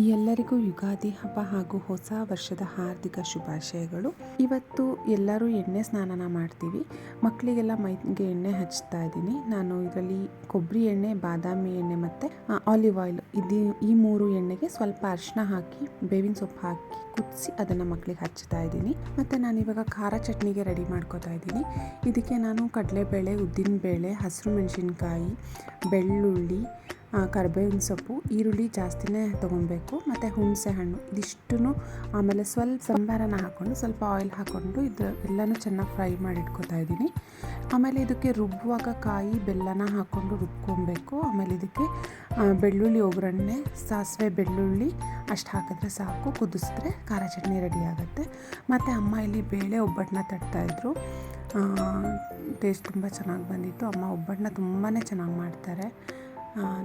ಎಲ್ಲರಿಗೂ ಯುಗಾದಿ ಹಬ್ಬ ಹಾಗೂ ಹೊಸ ವರ್ಷದ ಹಾರ್ದಿಕ ಶುಭಾಶಯಗಳು. ಇವತ್ತು ಎಲ್ಲರೂ ಎಣ್ಣೆ ಸ್ನಾನ ಮಾಡ್ತೀವಿ. ಮಕ್ಕಳಿಗೆಲ್ಲ ಮೈಗೆ ಎಣ್ಣೆ ಹಚ್ತಾ ಇದ್ದೀನಿ. ನಾನು ಇದರಲ್ಲಿ ಕೊಬ್ಬರಿ ಎಣ್ಣೆ, ಬಾದಾಮಿ ಎಣ್ಣೆ ಮತ್ತು ಆಲಿವ್ ಆಯಿಲ್ ಈ ಮೂರು ಎಣ್ಣೆಗೆ ಸ್ವಲ್ಪ ಅರಿಶಿನ ಹಾಕಿ ಬೇವಿನ ಸೊಪ್ಪು ಹಾಕಿ ಕುದಿಸಿ ಅದನ್ನು ಮಕ್ಕಳಿಗೆ ಹಚ್ತಾ ಇದ್ದೀನಿ. ಮತ್ತು ನಾನಿವಾಗ ಖಾರ ಚಟ್ನಿಗೆ ರೆಡಿ ಮಾಡ್ಕೋತಾ ಇದ್ದೀನಿ. ಇದಕ್ಕೆ ನಾನು ಕಡಲೆಬೇಳೆ, ಉದ್ದಿನಬೇಳೆ, ಹಸಿರು ಮೆಣಸಿನ್ಕಾಯಿ, ಬೆಳ್ಳುಳ್ಳಿ, ಕರಿಬೇವಿನ ಸೊಪ್ಪು, ಈರುಳ್ಳಿ ಜಾಸ್ತಿನೇ ತೊಗೊಬೇಕು ಮತ್ತು ಹುಣಸೆ ಹಣ್ಣು ಇದಿಷ್ಟನ್ನು, ಆಮೇಲೆ ಸ್ವಲ್ಪ ಸಂಬಾರನ ಹಾಕ್ಕೊಂಡು ಸ್ವಲ್ಪ ಆಯಿಲ್ ಹಾಕ್ಕೊಂಡು ಎಲ್ಲನೂ ಚೆನ್ನಾಗಿ ಫ್ರೈ ಮಾಡಿ ಇಟ್ಕೊತಾ ಇದ್ದೀನಿ. ಆಮೇಲೆ ಇದಕ್ಕೆ ರುಬ್ಬುವಾಗ ಕಾಯಿ ಬೆಲ್ಲನ ಹಾಕ್ಕೊಂಡು ರುಬ್ಕೊಬೇಕು. ಆಮೇಲೆ ಇದಕ್ಕೆ ಬೆಳ್ಳುಳ್ಳಿ ಒಗ್ಗರಣೆ, ಸಾಸಿವೆ, ಬೆಳ್ಳುಳ್ಳಿ ಅಷ್ಟು ಹಾಕಿದ್ರೆ ಸಾಕು. ಕುದಿಸಿದ್ರೆ ಖಾರ ಚಟ್ನಿ ರೆಡಿ ಆಗುತ್ತೆ. ಮತ್ತು ಅಮ್ಮ ಇಲ್ಲಿ ಬೇಳೆ ಒಬ್ಬಟ್ಟನ್ನ ತಟ್ತಾಯಿದ್ರು. ಟೇಸ್ಟ್ ತುಂಬ ಚೆನ್ನಾಗಿ ಬಂದಿತ್ತು. ಅಮ್ಮ ಒಬ್ಬಟ್ಟನ್ನ ತುಂಬಾ ಚೆನ್ನಾಗಿ ಮಾಡ್ತಾರೆ.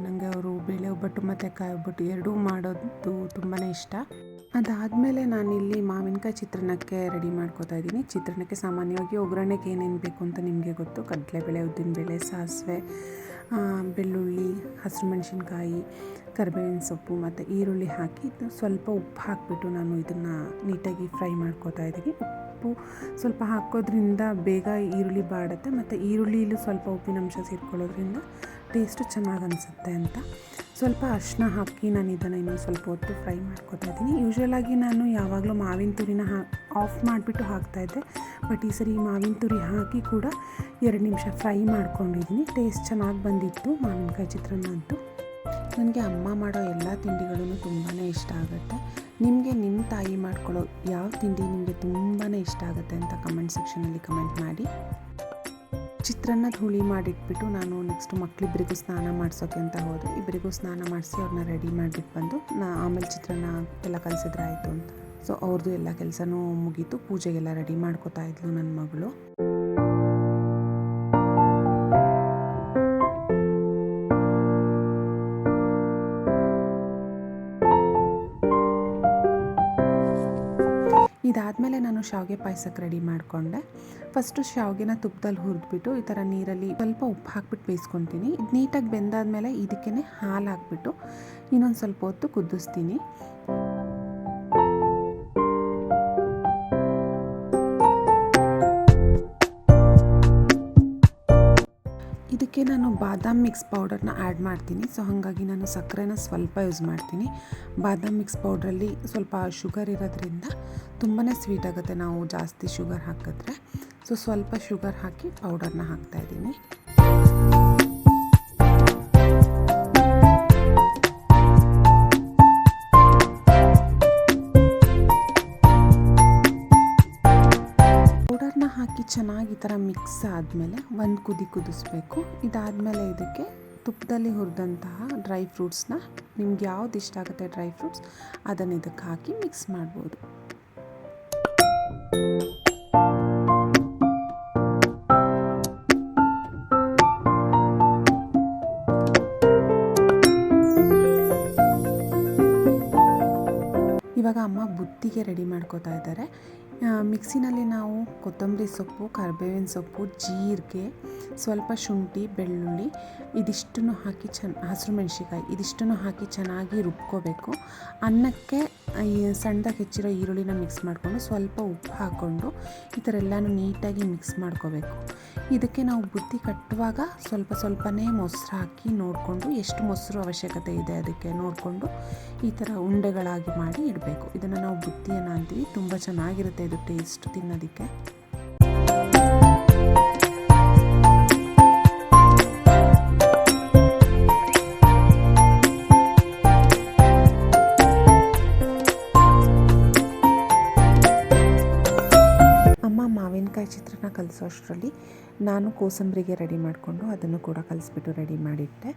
ನನಗೆ ಅವರು ಬೇಳೆ ಒಬ್ಬಟ್ಟು ಮತ್ತು ಕಾಯಿ ಒಬ್ಬಟ್ಟು ಎರಡೂ ಮಾಡೋದು ತುಂಬಾ ಇಷ್ಟ. ಅದಾದಮೇಲೆ ನಾನಿಲ್ಲಿ ಮಾವಿನಕಾಯಿ ಚಿತ್ರಾನ್ನಕ್ಕೆ ರೆಡಿ ಮಾಡ್ಕೋತಾ ಇದ್ದೀನಿ. ಚಿತ್ರಾನ್ನಕ್ಕೆ ಸಾಮಾನ್ಯವಾಗಿ ಒಗ್ಗರಣೆಗೆ ಏನೇನು ಬೇಕು ಅಂತ ನಿಮಗೆ ಗೊತ್ತು. ಕಡಲೆಬೇಳೆ, ಉದ್ದಿನಬೇಳೆ, ಸಾಸಿವೆ, ಬೆಳ್ಳುಳ್ಳಿ, ಹಸಿರು ಮೆಣಸಿನ್ಕಾಯಿ, ಕರಿಬೇವಿನ ಸೊಪ್ಪು ಮತ್ತು ಈರುಳ್ಳಿ ಹಾಕಿ ಸ್ವಲ್ಪ ಉಪ್ಪು ಹಾಕಿಬಿಟ್ಟು ನಾನು ಇದನ್ನು ನೀಟಾಗಿ ಫ್ರೈ ಮಾಡ್ಕೋತಾ ಇದ್ದೀನಿ. ಉಪ್ಪು ಸ್ವಲ್ಪ ಹಾಕೋದ್ರಿಂದ ಬೇಗ ಈರುಳ್ಳಿ ಬಾಡುತ್ತೆ ಮತ್ತು ಈರುಳ್ಳಿಲೂ ಸ್ವಲ್ಪ ಉಪ್ಪಿನಂಶ ಸೇರ್ಕೊಳ್ಳೋದ್ರಿಂದ ಟೇಸ್ಟು ಚೆನ್ನಾಗಿ ಅನಿಸುತ್ತೆ ಅಂತ ಸ್ವಲ್ಪ ಅರಿಶಿನ ಹಾಕಿ ನಾನು ಇದನ್ನು ಇನ್ನೊಂದು ಸ್ವಲ್ಪ ಹೊತ್ತು ಫ್ರೈ ಮಾಡ್ಕೋತಾ ಇದ್ದೀನಿ. ಯೂಶ್ವಲಾಗಿ ನಾನು ಯಾವಾಗಲೂ ಮಾವಿನ ತುರಿನ ಆಫ್ ಮಾಡಿಬಿಟ್ಟು ಹಾಕ್ತಾಯಿದ್ದೆ. ಬಟ್ ಈ ಸರಿ ಮಾವಿನ ತುರಿ ಹಾಕಿ ಕೂಡ 2 ನಿಮಿಷ ಫ್ರೈ ಮಾಡ್ಕೊಂಡಿದ್ದೀನಿ. ಟೇಸ್ಟ್ ಚೆನ್ನಾಗಿ ಬಂದಿತ್ತು ಮಾವಿನಕಾಯಿ ಚಿತ್ರಾನ್ನ ಅಂತೂ. ನನಗೆ ಅಮ್ಮ ಮಾಡೋ ಎಲ್ಲ ತಿಂಡಿಗಳೂ ತುಂಬಾ ಇಷ್ಟ ಆಗುತ್ತೆ. ನಿಮಗೆ ನಿಮ್ಮ ತಾಯಿ ಮಾಡ್ಕೊಳ್ಳೋ ಯಾವ ತಿಂಡಿ ನಿಮಗೆ ತುಂಬಾ ಇಷ್ಟ ಆಗುತ್ತೆ ಅಂತ ಕಮೆಂಟ್ ಸೆಕ್ಷನಲ್ಲಿ ಕಮೆಂಟ್ ಮಾಡಿ. ಚಿತ್ರಾನ್ನದ ಹುಳಿ ಮಾಡಿಟ್ಬಿಟ್ಟು ನಾನು ನೆಕ್ಸ್ಟು ಮಕ್ಕಳಿಬ್ಬರಿಗೂ ಸ್ನಾನ ಮಾಡಿಸೋಕೆ ಅಂತ ಹೋದೆ. ಇಬ್ಬರಿಗೂ ಸ್ನಾನ ಮಾಡಿಸಿ ಅವ್ರನ್ನ ರೆಡಿ ಮಾಡಿಬಿಟ್ಟು ಬಂದು ಆಮೇಲೆ ಚಿತ್ರಾನ್ನ ಎಲ್ಲ ಕಲಿಸಿದ್ರೆ ಆಯಿತು ಅಂತ. ಸೊ ಅವ್ರದ್ದು ಎಲ್ಲ ಕೆಲಸನೂ ಮುಗೀತು. ಪೂಜೆಗೆಲ್ಲ ರೆಡಿ ಮಾಡ್ಕೋತಾ ಇದ್ಲು ನನ್ನ ಮಗಳು. ಇದಾದಮೇಲೆ ನಾನು ಶಾವಿಗೆ ಪಾಯಸಕ್ಕೆ ರೆಡಿ ಮಾಡಿಕೊಂಡೆ. ಫಸ್ಟು ಶಾವಿಗೆನ ತುಪ್ಪದಲ್ಲಿ ಹುರಿದ್ಬಿಟ್ಟು ಈ ಥರ ನೀರಲ್ಲಿ ಸ್ವಲ್ಪ ಉಪ್ಪು ಹಾಕ್ಬಿಟ್ಟು ಬೇಯಿಸ್ಕೊತೀನಿ. ಇದು ನೀಟಾಗಿ ಬೆಂದಾದಮೇಲೆ ಇದಕ್ಕೇ ಹಾಲು ಹಾಕ್ಬಿಟ್ಟು ಇನ್ನೊಂದು ಸ್ವಲ್ಪ ಹೊತ್ತು ಕುದಿಸ್ತೀನಿ. ಇದಕ್ಕೆ ನಾನು ಬಾದಾಮ್ ಮಿಕ್ಸ್ ಪೌಡರ್ನ ಆ್ಯಡ್ ಮಾಡ್ತೀನಿ. ಸೊ ಹಾಗಾಗಿ ನಾನು ಸಕ್ಕರೆನ ಸ್ವಲ್ಪ ಯೂಸ್ ಮಾಡ್ತೀನಿ. ಬಾದಾಮ್ ಮಿಕ್ಸ್ ಪೌಡ್ರಲ್ಲಿ ಸ್ವಲ್ಪ ಶುಗರ್ ಇರೋದ್ರಿಂದ ತುಂಬಾ ಸ್ವೀಟ್ ಆಗುತ್ತೆ ನಾವು ಜಾಸ್ತಿ ಶುಗರ್ ಹಾಕಿದ್ರೆ. ಸೊ ಸ್ವಲ್ಪ ಶುಗರ್ ಹಾಕಿ ಪೌಡರ್ನ ಹಾಕ್ತಾಯಿದ್ದೀನಿ. ಪೌಡರ್ನ ಹಾಕಿ ಚೆನ್ನಾಗಿ ಈ ಥರ ಮಿಕ್ಸ್ ಆದಮೇಲೆ ಒಂದು ಕುದಿಸ್ಬೇಕು. ಇದಾದಮೇಲೆ ಇದಕ್ಕೆ ತುಪ್ಪದಲ್ಲಿ ಹುರಿದಂತಹ ಡ್ರೈ ಫ್ರೂಟ್ಸ್ನ, ನಿಮ್ಗೆ ಯಾವ್ದು ಇಷ್ಟ ಆಗುತ್ತೆ ಡ್ರೈ ಫ್ರೂಟ್ಸ್ ಅದನ್ನು ಇದಕ್ಕೆ ಹಾಕಿ ಮಿಕ್ಸ್ ಮಾಡ್ಬೋದು. ಇವಾಗ ಅಮ್ಮ ಬುತ್ತಿಗೆ ರೆಡಿ ಮಾಡ್ಕೋತಾ ಇದ್ದಾರೆ. ಮಿಕ್ಸಿನಲ್ಲಿ ನಾವು ಕೊತ್ತಂಬರಿ ಸೊಪ್ಪು, ಕರಿಬೇವಿನ ಸೊಪ್ಪು, ಜೀರಿಗೆ, ಸ್ವಲ್ಪ ಶುಂಠಿ, ಬೆಳ್ಳುಳ್ಳಿ ಇದಿಷ್ಟನ್ನು ಹಾಕಿ ಹಸಿರು ಮೆಣಸಿನ್ಕಾಯಿ ಇದಿಷ್ಟನ್ನು ಹಾಕಿ ಚೆನ್ನಾಗಿ ರುಬ್ಕೋಬೇಕು. ಅನ್ನಕ್ಕೆ ಸಣ್ಣದಾಗಿ ಹೆಚ್ಚಿರೋ ಈರುಳ್ಳಿನ ಮಿಕ್ಸ್ ಮಾಡಿಕೊಂಡು ಸ್ವಲ್ಪ ಉಪ್ಪು ಹಾಕ್ಕೊಂಡು ಈ ಥರ ಎಲ್ಲನೂ ನೀಟಾಗಿ ಮಿಕ್ಸ್ ಮಾಡ್ಕೋಬೇಕು. ಇದಕ್ಕೆ ನಾವು ಬುತ್ತಿ ಕಟ್ಟುವಾಗ ಸ್ವಲ್ಪನೇ ಮೊಸರು ಹಾಕಿ ನೋಡಿಕೊಂಡು ಎಷ್ಟು ಮೊಸರು ಅವಶ್ಯಕತೆ ಇದೆ ಅದಕ್ಕೆ ನೋಡಿಕೊಂಡು ಈ ಥರ ಉಂಡೆಗಳಾಗಿ ಮಾಡಿ ಇಡಬೇಕು. ಇದನ್ನು ನಾವು ಬುತ್ತಿಯನ್ನು ಅಂತೀವಿ. ತುಂಬ ಚೆನ್ನಾಗಿರುತ್ತೆ ಇದು ಟೇಸ್ಟ್ ತಿನ್ನೋದಕ್ಕೆ. ಅಮ್ಮ ಮಾವಿನಕಾಯಿ ಚಿತ್ರಾನ್ನ ಕಲಿಸೋ ಅಷ್ಟರಲ್ಲಿ ನಾನು ಕೋಸಂಬರಿಗೆ ರೆಡಿ ಮಾಡಿಕೊಂಡು ಅದನ್ನು ಕೂಡ ಕಲಿಸ್ಬಿಟ್ಟು ರೆಡಿ ಮಾಡಿಟ್ಟೆ.